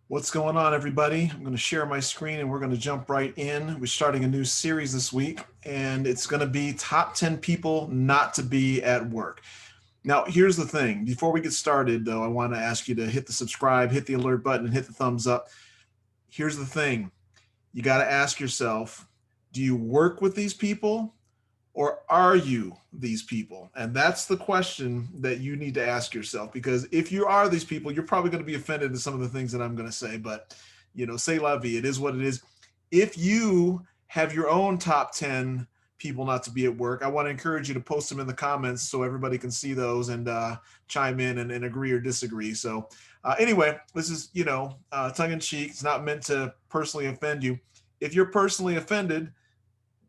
What's going on, everybody? I'm going to share my screen and we're going to jump right in. We're starting a new series this week, and it's going to be top 10 people not to be at work. Now, here's the thing. Before we get started, though, I want to ask you to hit the subscribe, hit the alert button, and hit the thumbs up. Here's the thing. You got to ask yourself, do you work with these people or are you these people? And that's the question that you need to ask yourself, because if you are these people, you're probably going to be offended at some of the things that I'm going to say, but say la vie, it is what it is. If you have your own top 10 people not to be at work, I want to encourage you to post them in the comments so everybody can see those and chime in and agree or disagree. So anyway, this is, tongue in cheek. It's not meant to personally offend you. If you're personally offended,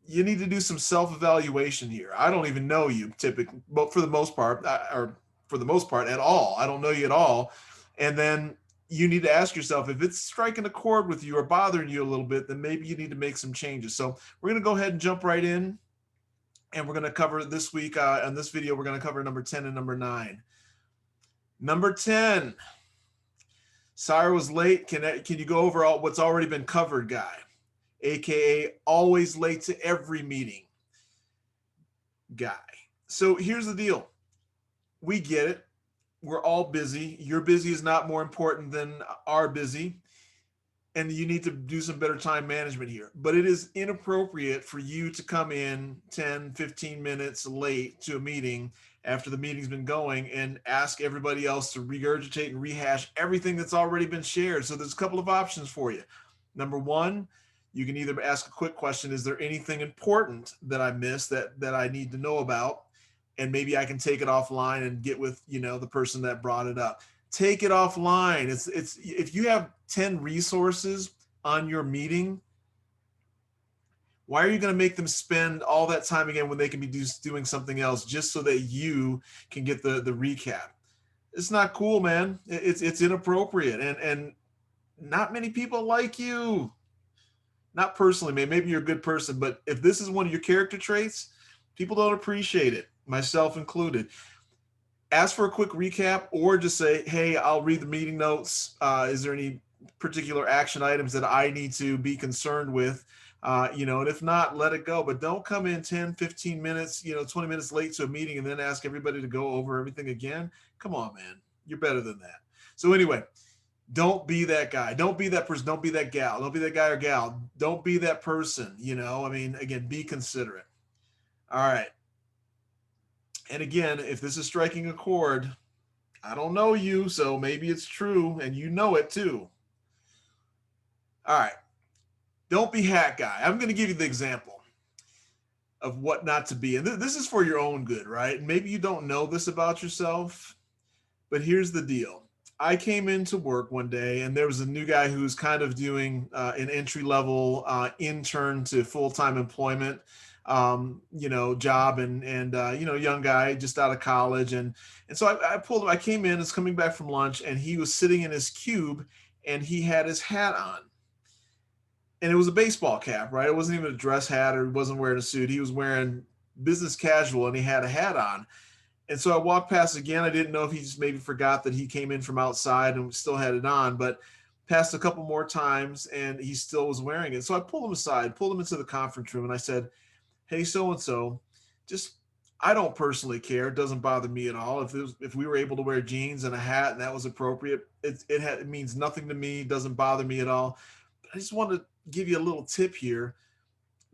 you need to do some self-evaluation here. I don't even know you typically, but for the most part, or for the most part at all, I don't know you at all. And then you need to ask yourself, if it's striking a chord with you or bothering you a little bit, then maybe you need to make some changes. So we're going to go ahead and jump right in. And we're going to cover this week, in this video, we're going to cover number 10 and number 9. Number 10, Sarah was late. Can you go over what's already been covered, guy? AKA always late to every meeting guy. So here's the deal. We get it. We're all busy. Your busy is not more important than our busy. And you need to do some better time management here. But it is inappropriate for you to come in 10, 15 minutes late to a meeting after the meeting's been going and ask everybody else to regurgitate and rehash everything that's already been shared. So there's a couple of options for you. Number one, you can either ask a quick question: is there anything important that I missed that I need to know about? And maybe I can take it offline and get with the person that brought it up. Take it offline. It's if you have 10 resources on your meeting, why are you going to make them spend all that time again when they can be doing something else just so that you can get the recap? It's not cool, man. It's inappropriate, and not many people like you. Not personally, man. Maybe you're a good person, but if this is one of your character traits, people don't appreciate it, myself included. Ask for a quick recap, or just say, hey, I'll read the meeting notes. Is there any particular action items that I need to be concerned with? And if not, let it go. But don't come in 10, 15 minutes, 20 minutes late to a meeting and then ask everybody to go over everything again. Come on, man. You're better than that. So anyway, don't be that guy. Don't be that person. Don't be that gal. Don't be that guy or gal. Don't be that person. Again, be considerate. All right. And again, if this is striking a chord, I don't know you, so maybe it's true and you know it too. All right. Don't be hat guy. I'm going to give you the example of what not to be. And this is for your own good, right? Maybe you don't know this about yourself, but here's the deal. I came into work one day and there was a new guy who's kind of doing an entry level intern to full-time employment, job, and young guy just out of college. And so I pulled him, I came in, it's coming back from lunch, and he was sitting in his cube and he had his hat on. And it was a baseball cap, right? It wasn't even a dress hat, or he wasn't wearing a suit. He was wearing business casual and he had a hat on. And so I walked past again. I didn't know if he just maybe forgot that he came in from outside and still had it on, but passed a couple more times and he still was wearing it. So I pulled him aside, pulled him into the conference room, and I said, hey, so-and-so, I don't personally care. It doesn't bother me at all. If we were able to wear jeans and a hat and that was appropriate, it means nothing to me. It doesn't bother me at all. But I just want to give you a little tip here.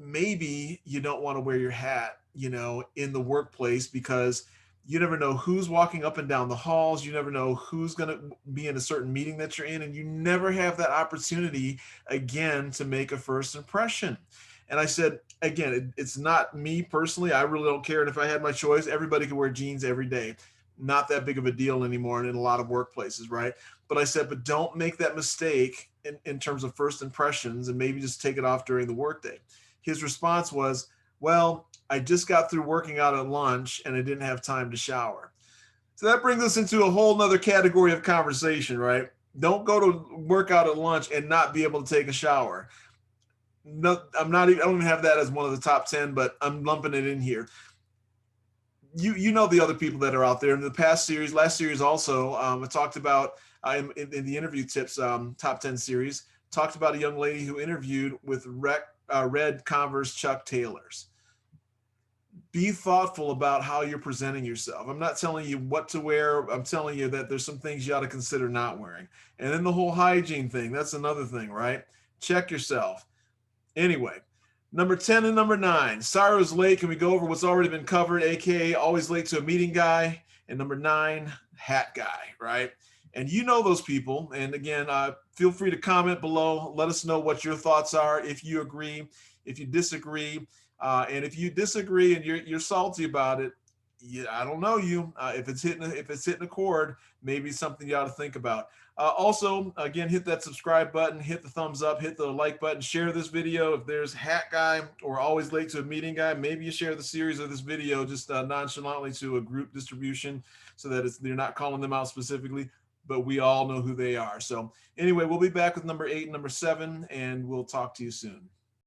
Maybe you don't want to wear your hat, in the workplace, because you never know who's walking up and down the halls. You never know who's going to be in a certain meeting that you're in, and you never have that opportunity again to make a first impression. And I said, again, it's not me personally. I really don't care. And if I had my choice, everybody could wear jeans every day. Not that big of a deal anymore in a lot of workplaces, right? But I said, but don't make that mistake in terms of first impressions, and maybe just take it off during the workday. His response was, well, I just got through working out at lunch and I didn't have time to shower. So that brings us into a whole nother category of conversation, right? Don't go to work out at lunch and not be able to take a shower. No, I don't even have that as one of the top 10, but I'm lumping it in here. You know the other people that are out there in the last series also, I talked about in the interview tips top 10 series, talked about a young lady who interviewed with red Converse Chuck Taylors. Be thoughtful about how you're presenting yourself. I'm not telling you what to wear. I'm telling you that there's some things you ought to consider not wearing. And then the whole hygiene thing, that's another thing, right? Check yourself. Anyway, number 10 and number 9, Sorrow's late. Can we go over what's already been covered, aka always late to a meeting guy? And number 9, hat guy, right? And you know those people. And again, feel free to comment below. Let us know what your thoughts are, if you agree, if you disagree. And if you disagree and you're salty about it, I don't know you. If it's hitting a chord, maybe something you ought to think about. Also, again, hit that subscribe button, hit the thumbs up, hit the like button, share this video. If there's hat guy or always late to a meeting guy, maybe you share the series of this video just nonchalantly to a group distribution so that you're not calling them out specifically, but we all know who they are. So anyway, we'll be back with number 8 and number 7, and we'll talk to you soon.